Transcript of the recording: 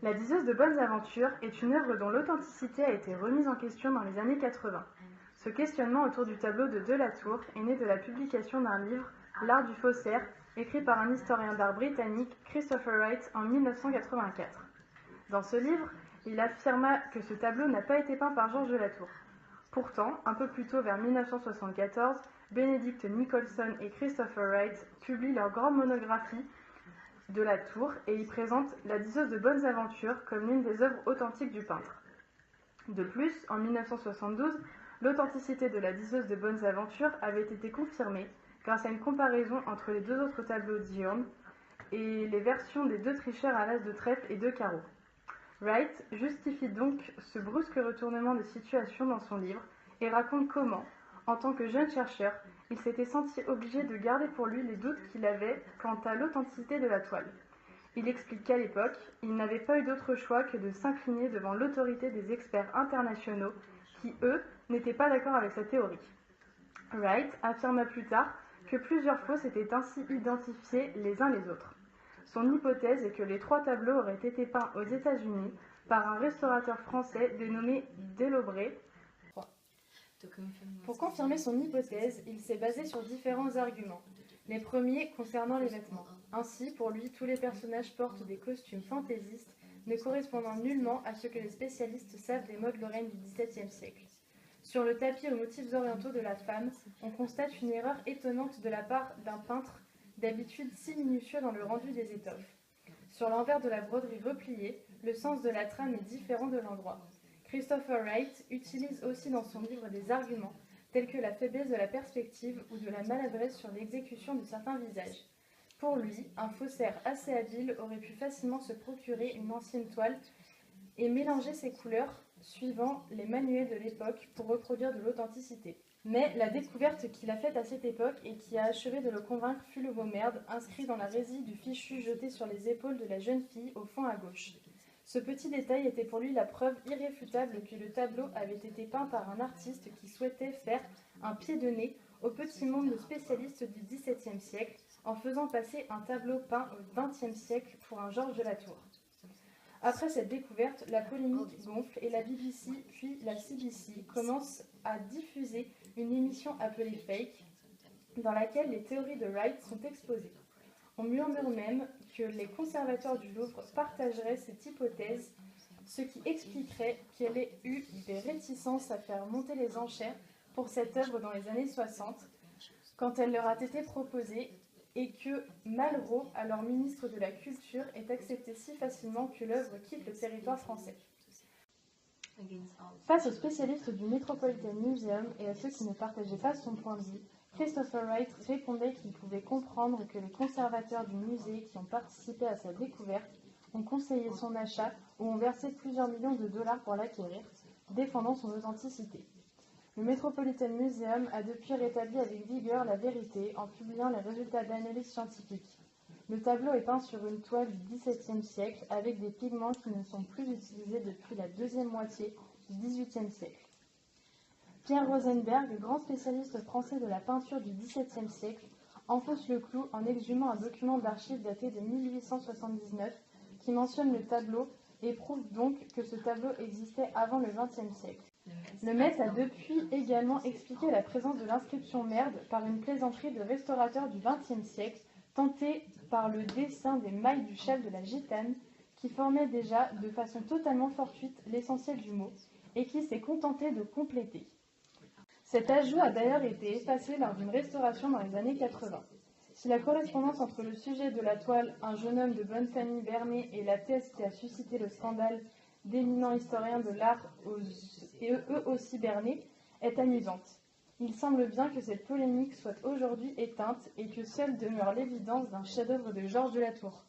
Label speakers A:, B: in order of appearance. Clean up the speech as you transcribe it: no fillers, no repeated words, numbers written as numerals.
A: La diseuse de bonnes aventures est une œuvre dont l'authenticité a été remise en question dans les années 80. Ce questionnement autour du tableau de Delatour est né de la publication d'un livre, L'art du faussaire, écrit par un historien d'art britannique, Christopher Wright, en 1984. Dans ce livre, il affirma que ce tableau n'a pas été peint par Georges Delatour. Pourtant, un peu plus tôt, vers 1974, Benedict Nicholson et Christopher Wright publient leur grande monographie de la tour et y présentent la diseuse de bonnes aventures comme l'une des œuvres authentiques du peintre. De plus, en 1972, l'authenticité de la diseuse de bonnes aventures avait été confirmée grâce à une comparaison entre les deux autres tableaux d'Ion et les versions des deux tricheurs à l'as de trèfle et de carreau. Wright justifie donc ce brusque retournement de situation dans son livre et raconte comment, en tant que jeune chercheur, il s'était senti obligé de garder pour lui les doutes qu'il avait quant à l'authenticité de la toile. Il explique qu'à l'époque, il n'avait pas eu d'autre choix que de s'incliner devant l'autorité des experts internationaux qui, eux, n'étaient pas d'accord avec sa théorie. Wright affirma plus tard que plusieurs fausses étaient ainsi identifiées les uns les autres. Son hypothèse est que les trois tableaux auraient été peints aux États-Unis par un restaurateur français dénommé Delobré. Pour confirmer son hypothèse, il s'est basé sur différents arguments. Les premiers concernant les vêtements. Ainsi, pour lui, tous les personnages portent des costumes fantaisistes, ne correspondant nullement à ce que les spécialistes savent des modes lorraines du XVIIe siècle. Sur le tapis aux motifs orientaux de la femme, on constate une erreur étonnante de la part d'un peintre, d'habitude si minutieux dans le rendu des étoffes. Sur l'envers de la broderie repliée, le sens de la trame est différent de l'endroit. Christopher Wright utilise aussi dans son livre des arguments, tels que la faiblesse de la perspective ou de la maladresse sur l'exécution de certains visages. Pour lui, un faussaire assez habile aurait pu facilement se procurer une ancienne toile et mélanger ses couleurs suivant les manuels de l'époque pour reproduire de l'authenticité. Mais la découverte qu'il a faite à cette époque et qui a achevé de le convaincre fut le mot merde, inscrit dans la résille du fichu jeté sur les épaules de la jeune fille au fond à gauche. Ce petit détail était pour lui la preuve irréfutable que le tableau avait été peint par un artiste qui souhaitait faire un pied de nez au petit monde de spécialistes du XVIIe siècle en faisant passer un tableau peint au XXe siècle pour un Georges Delatour. Après cette découverte, la polémique gonfle et la BBC puis la CBC commencent à diffuser une émission appelée Fake, dans laquelle les théories de Wright sont exposées. On murmure même que les conservateurs du Louvre partageraient cette hypothèse, ce qui expliquerait qu'elle ait eu des réticences à faire monter les enchères pour cette œuvre dans les années 60, quand elle leur a été proposée, et que Malraux, alors ministre de la Culture, ait accepté si facilement que l'œuvre quitte le territoire français. Face aux spécialistes du Metropolitan Museum et à ceux qui ne partageaient pas son point de vue, Christopher Wright répondait qu'il pouvait comprendre que les conservateurs du musée qui ont participé à sa découverte ont conseillé son achat ou ont versé plusieurs millions de dollars pour l'acquérir, défendant son authenticité. Le Metropolitan Museum a depuis rétabli avec vigueur la vérité en publiant les résultats d'analyses scientifiques. Le tableau est peint sur une toile du XVIIe siècle avec des pigments qui ne sont plus utilisés depuis la deuxième moitié du XVIIIe siècle. Pierre Rosenberg, grand spécialiste français de la peinture du XVIIe siècle, enfonce le clou en exhumant un document d'archives daté de 1879 qui mentionne le tableau et prouve donc que ce tableau existait avant le XXe siècle. Le Met a depuis également expliqué la présence de l'inscription merde par une plaisanterie de restaurateur du XXe siècle, tentée par le dessin des mailles du châle de la gitane, qui formait déjà de façon totalement fortuite l'essentiel du mot, et qui s'est contenté de compléter. Cet ajout a d'ailleurs été effacé lors d'une restauration dans les années 80. Si la correspondance entre le sujet de la toile, un jeune homme de bonne famille berné, et la thèse qui a suscité le scandale d'éminents historiens de l'art et eux aussi bernés, est amusante. Il semble bien que cette polémique soit aujourd'hui éteinte et que seule demeure l'évidence d'un chef-d'œuvre de Georges Delatour.